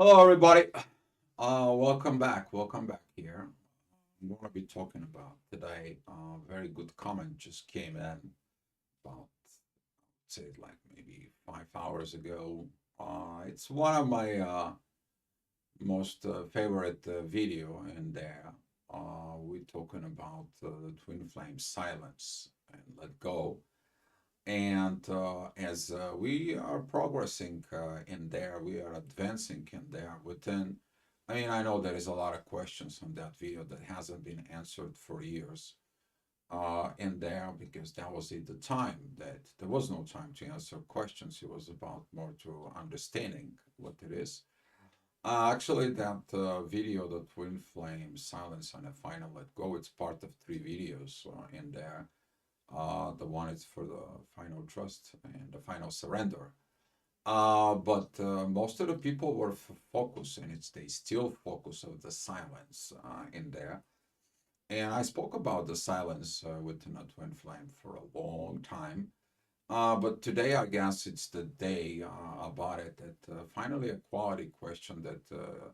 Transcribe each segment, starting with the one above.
Hello, everybody. Welcome back. Welcome back here. I'm going to be talking about today. Very good comment just came in about, say, like maybe 5 hours ago. It's one of my most favorite video in there. We're talking about the twin flame silence and let go. And as we are progressing in there, we are advancing in there within. I mean, I know there is a lot of questions on that video that hasn't been answered for years in there because that was at the time that there was no time to answer questions. It was about more to understanding what it is. Actually, that video, the twin flame silence and the final let go, it's part of three videos in there. The one is for the final trust and the final surrender. But most of the people were focused, and it's they still focus of the silence in there. And I spoke about the silence within a twin flame for a long time. But today, I guess it's the day about it that finally a quality question that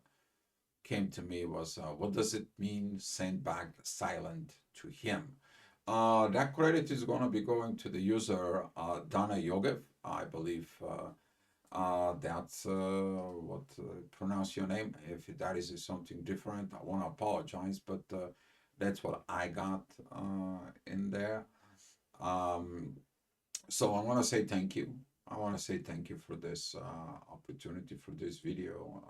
came to me was, what does it mean send back silent to him? That credit is going to be going to the user Dana Yogev. I believe that's what pronounce your name. If that is something different, I want to apologize, but that's what I got in there. Um, so I want to say thank you. I want to say thank you for this opportunity for this video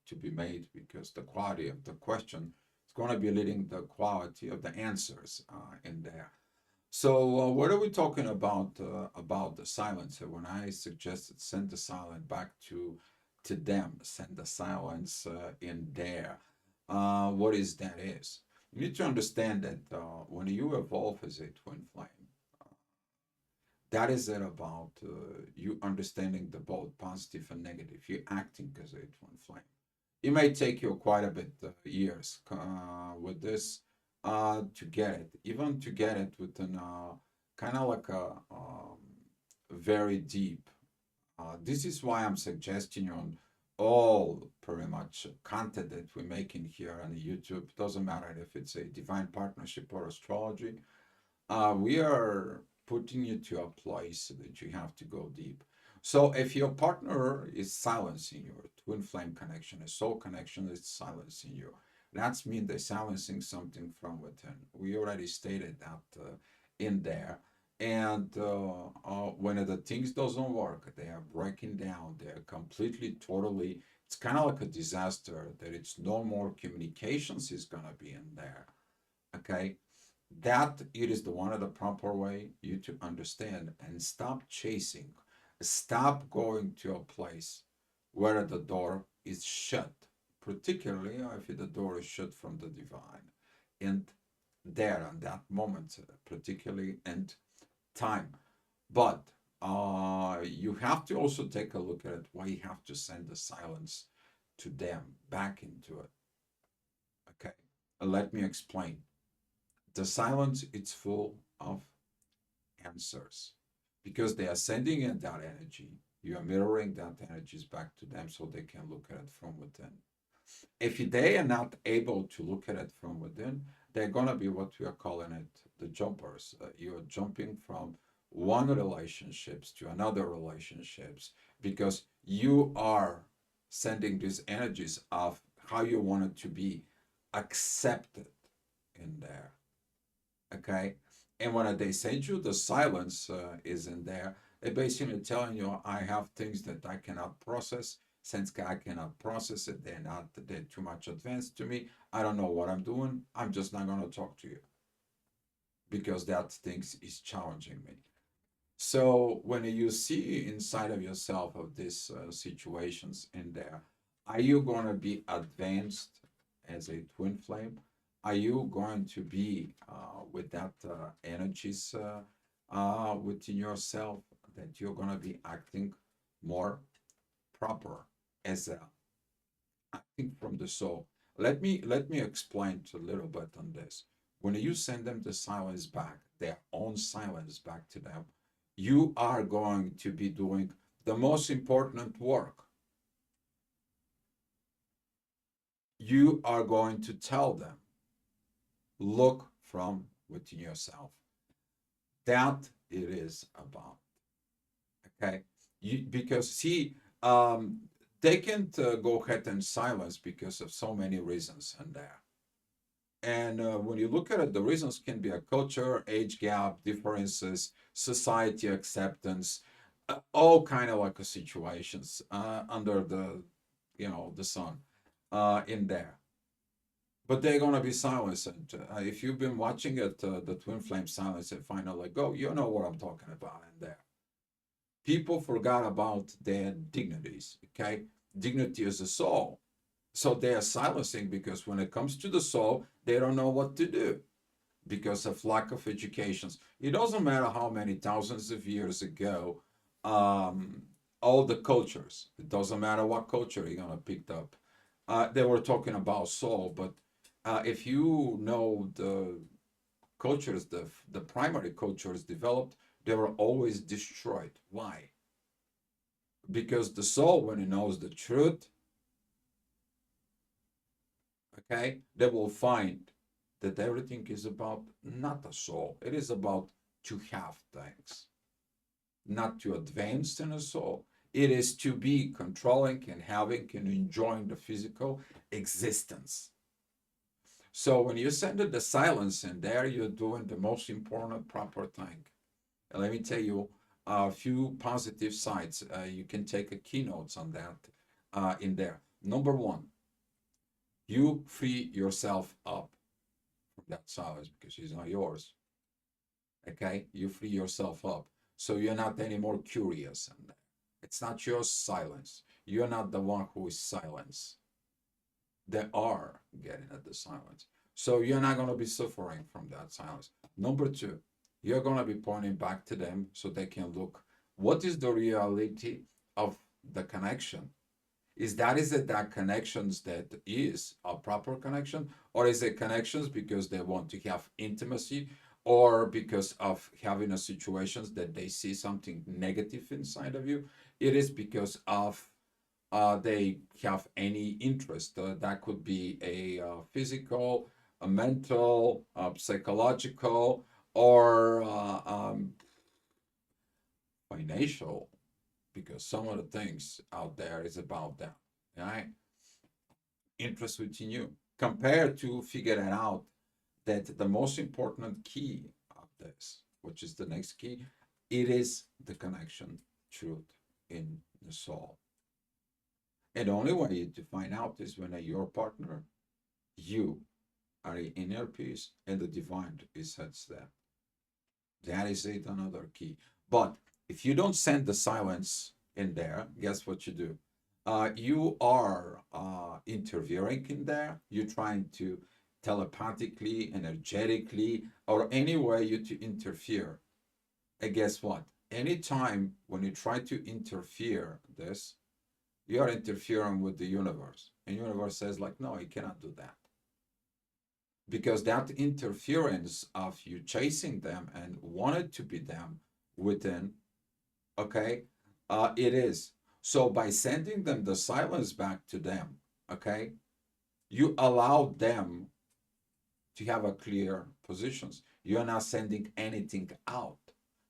to be made because the quality of the question is going to be leading the quality of the answers in there. So what are we talking about the silence? When I suggested send the silence back to them, send the silence in there. What is that is? You need to understand that when you evolve as a twin flame, that is it about you understanding the both positive and negative. You acting as a twin flame. It may take you quite a bit years with this to get it, even to get it within kind of like a very deep. This is why I'm suggesting on all pretty much content that we're making here on the YouTube. Doesn't matter if it's a divine partnership or astrology. We are putting you to a place that you have to go deep. So if your partner is silencing your twin flame connection, a soul connection is silencing you, that's mean they're silencing something from within. We already stated that in there. And when the things doesn't work, they are breaking down. They're completely, totally. It's kind of like a disaster. That it's no more communications is gonna be in there. Okay, that it is the one of the proper way you to understand and stop chasing, stop going to a place where the door is shut, particularly if the door is shut from the divine, and there on that moment, particularly and time. But you have to also take a look at it why you have to send the silence to them back into it. Okay, let me explain. The silence it's full of answers because they are sending in that energy. You are mirroring that energies back to them so they can look at it from within. If they are not able to look at it from within, they're going to be what we are calling it the jumpers. You're jumping from one relationships to another relationships because you are sending these energies of how you want it to be accepted in there. Okay, and when they send you the silence is in there, they're basically telling you I have things that I cannot process. Since I cannot process it, they're too much advanced to me. I don't know what I'm doing. I'm just not going to talk to you because that things is challenging me. So when you see inside of yourself of these situations in there, are you going to be advanced as a twin flame? Are you going to be with that energies within yourself that you're going to be acting more proper as a acting from the soul? Let me explain a little bit on this. When you send them the silence back, their own silence back to them, you are going to be doing the most important work. you are going to tell them, look from within yourself. That it is about. Okay, because see, they can't go ahead and silence because of so many reasons in there. And when you look at it, the reasons can be a culture, age gap, differences, society acceptance, all kind of like a situations under the, the sun, in there. But they're gonna be silenced. And if you've been watching it, the Twin Flame Silence and Finally Go, you know what I'm talking about in there. People forgot about their dignities. Okay, dignity is a soul. So they are silencing because when it comes to the soul, they don't know what to do because of lack of educations. It doesn't matter how many thousands of years ago, um, all the cultures, it doesn't matter what culture you're going to pick up. They were talking about soul, but if you know the cultures, the primary cultures developed, they were always destroyed. Why? Because the soul, when it knows the truth, okay, they will find that everything is about not a soul. It is about to have things, not to advance in a soul. It is to be controlling and having and enjoying the physical existence. So when you send it the silence in there, you're doing the most important proper thing. And let me tell you a few positive sides. You can take a keynotes on that in there. Number one, you free yourself up from that silence because it's not yours. Okay, you free yourself up, so you're not anymore curious, and it's not your silence. You're not the one who is silence. They are getting at the silence, so you're not going to be suffering from that silence. Number two, you're going to be pointing back to them so they can look what is the reality of the connection. Is it that connections that is a proper connection, or is it connections because they want to have intimacy, or because of having a situations that they see something negative inside of you? It is because of they have any interest. That could be a physical, a mental, psychological, or financial, because some of the things out there is about them. Right? Interest within you compared to figuring out that the most important key of this, which is the next key, it is the connection truth in the soul. And the only way to find out is when your partner, you are in inner peace and the divine is such that. That is it, another key. But if you don't send the silence in there, guess what you do? You are interfering in there. You're trying to telepathically, energetically, or any way you to interfere. And guess what? Anytime when you try to interfere this, you are interfering with the universe. And the universe says, like, no, you cannot do that. Because that interference of you chasing them and wanted to be them within, okay, it is. So by sending them the silence back to them, okay, you allow them to have a clear positions. You're not sending anything out,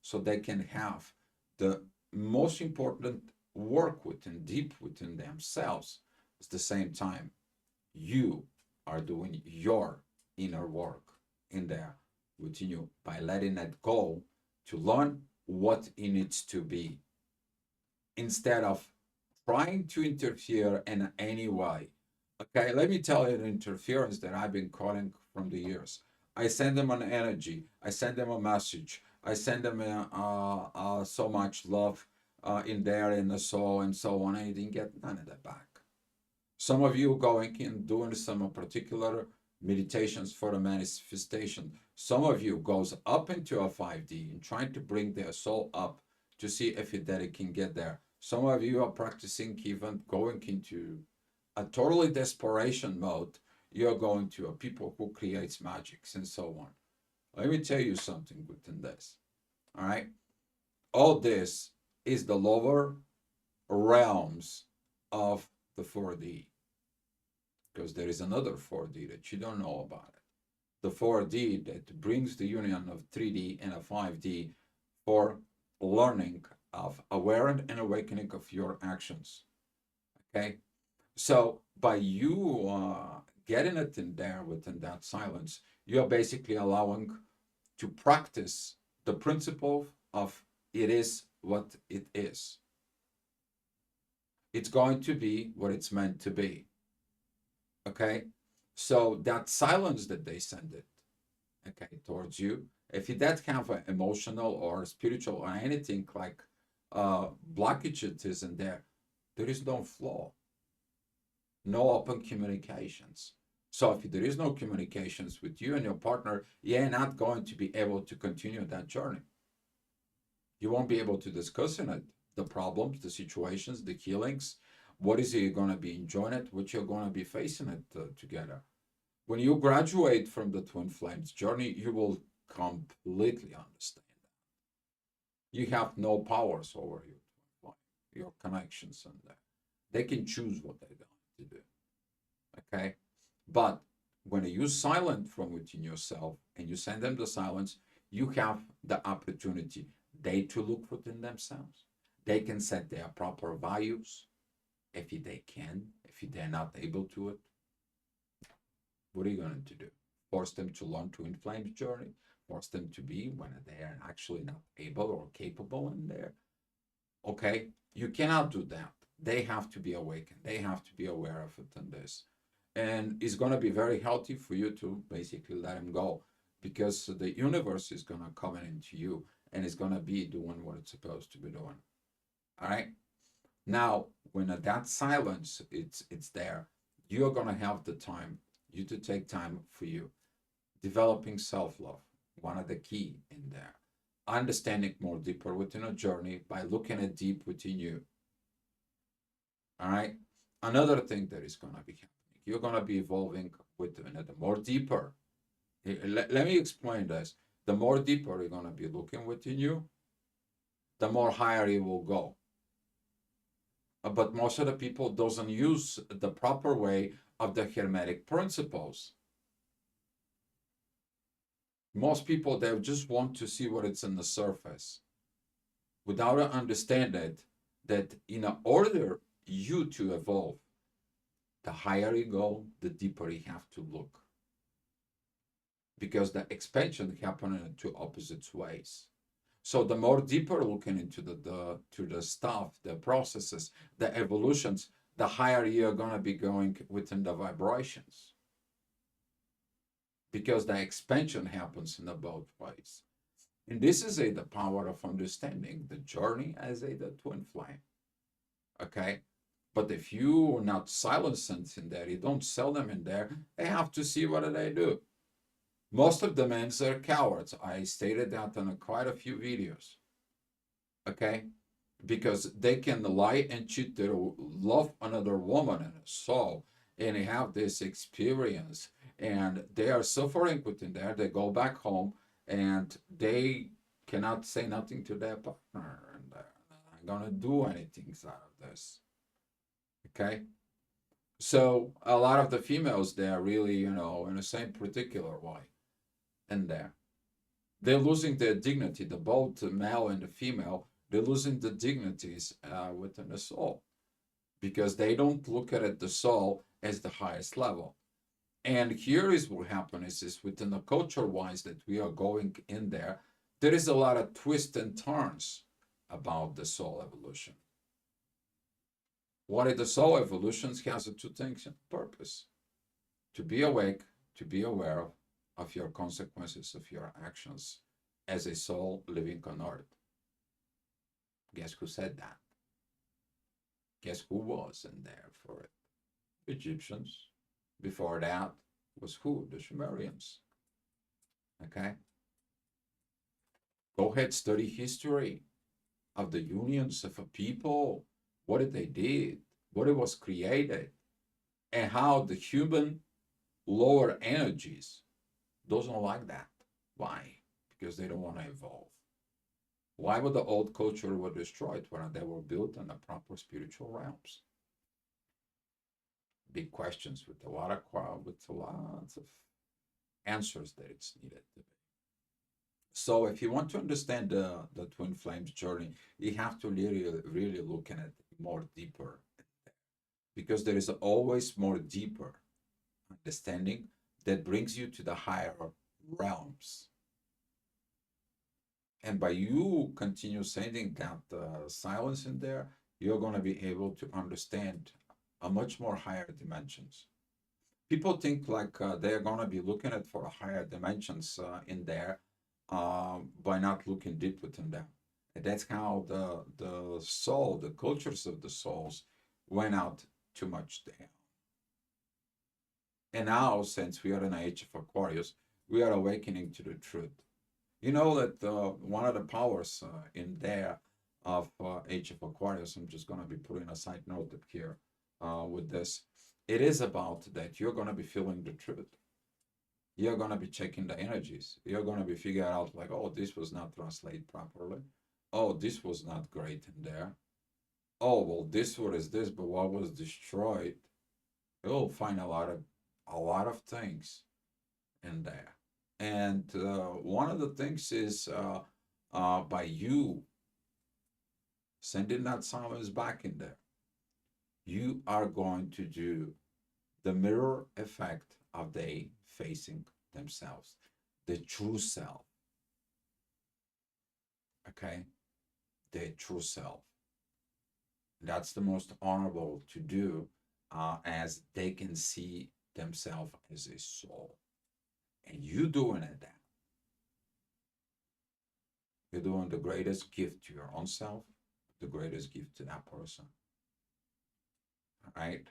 so they can have the most important work within deep within themselves. At the same time, you are doing your inner work in there within you by letting it go to learn what it needs to be instead of trying to interfere in any way. Okay, let me tell you the interference that I've been calling from the years. I send them an energy, I send them a message, I send them so much love in there in the soul and so on. I didn't get none of that back. Some of you going and doing some particular meditations for the manifestation. Some of you goes up into a 5D and trying to bring their soul up to see if it can get there. Some of you are practicing even going into a totally desperation mode. You're going to a people who creates magics and so on. Let me tell you something within this. All right. All this is the lower realms of the 4D. because there is another 4D that you don't know about it. The 4D that brings the union of 3D and a 5D for learning of awareness and awakening of your actions. Okay, so by you getting it in there within that silence, you are basically allowing to practice the principle of it is what it is. It's going to be what it's meant to be. Okay, so that silence that they send it, okay, towards you, if it that have an emotional or spiritual or anything like blockages in there, there is no flow, no open communications. So if there is no communications with you and your partner, you're not going to be able to continue that journey. You won't be able to discuss in it the problems, the situations, the healings. What is it you're going to be enjoying it? What you're going to be facing it together. When you graduate from the twin flames journey, you will completely understand that. You have no powers over your twin flame, your connections, and they can choose what they're going to do. Okay, but when you silent from within yourself and you send them the silence, you have the opportunity they to look within themselves. They can set their proper values if they can, if they're not able to it. What are you going to do? Force them to learn to inflame journey? Force them to be when they are actually not able or capable in there? Okay, you cannot do that. They have to be awakened. They have to be aware of it in this. And it's going to be very healthy for you to basically let them go, because the universe is going to come into you and it's going to be doing what it's supposed to be doing. All right. Now, when that silence it's there, you're going to have the time, you to take time for you. Developing self-love, one of the key in there. Understanding more deeper within a journey by looking at deep within you. All right. Another thing that is going to be happening, you're going to be evolving within it more deeper. Let me explain this. The more deeper you're going to be looking within you, the more higher you will go. But most of the people doesn't use the proper way of the hermetic principles. Most people, they just want to see what it's in the surface without understanding that in order you to evolve, the higher you go, the deeper you have to look, because the expansion happens in two opposite ways. So the more deeper looking into the stuff, the processes, the evolutions, the higher you're going to be going within the vibrations, because the expansion happens in the both ways. And this is the power of understanding the journey as the twin flame. Okay. But if you are not silencing in there, you don't sell them in there, they have to see what they do. Most of the men are cowards. I stated that in quite a few videos. Okay? Because they can lie and cheat their love another woman and soul and have this experience, and they are suffering within there. They go back home and they cannot say nothing to their partner, and they're not gonna do anything out of this. Okay? So a lot of the females, they are really, in the same particular way in there. They're losing their dignity. The both male and the female, they're losing the dignities within the soul, because they don't look at the soul as the highest level. And here is what happens is within the culture wise that we are going in there, there is a lot of twists and turns about the soul evolution. What is the soul evolution has two things in purpose: to be awake, to be aware of your consequences of your actions as a soul living on earth. Guess who said that? Guess who was in there for it? Egyptians. Before that was who? The Sumerians. Okay? Go ahead, study history of the unions of a people, what they did, what it was created, and how the human lower energies doesn't like that. Why? Because they don't want to evolve. Why would the old culture were destroyed when they were built in the proper spiritual realms? big questions with a lot of with a lot of answers that it's needed to be. So if you want to understand the twin flames journey, you have to really look at it more deeper, because there is always more deeper understanding that brings you to the higher realms. And by you continue sending that silence in there, you're going to be able to understand a much more higher dimensions. People think like they're going to be looking at for a higher dimensions in there by not looking deep within them. And that's how the soul, the cultures of the souls went out too much down. And now, since we are in the age of Aquarius, we are awakening to the truth. You know that one of the powers in there of Age of Aquarius, I'm just going to be putting a side note up here with this. It is about that you're going to be feeling the truth. You're going to be checking the energies. You're going to be figuring out like, oh, this was not translated properly. Oh, this was not great in there. Oh, well, this what is this, but what was destroyed? You'll find a lot of things in there. And one of the things is by you sending that silence back in there, you are going to do the mirror effect of they facing themselves, the true self, okay? The true self. That's the most honorable to do as they can see themselves as a soul. And you doing it that. You're doing the greatest gift to your own self, the greatest gift to that person. Right?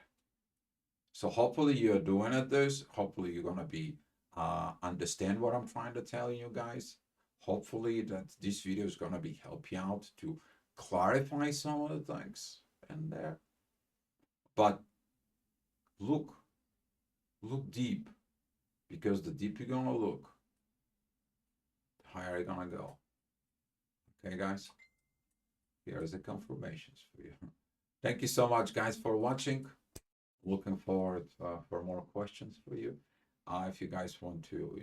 So hopefully you're doing it this. Hopefully you're gonna be understand what I'm trying to tell you guys. Hopefully that this video is gonna be help you out to clarify some of the things in there. But look, look deep, because the deeper you're gonna look, the higher you're gonna go. Okay, guys? Here's the confirmations for you. Thank you so much, guys, for watching. Looking forward for more questions for you. If you guys want to,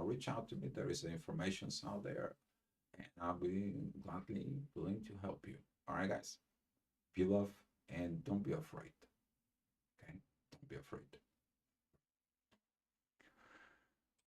reach out to me, there is information out there, and I'll be gladly willing to help you. All right, guys. Be love and don't be afraid. Okay, don't be afraid.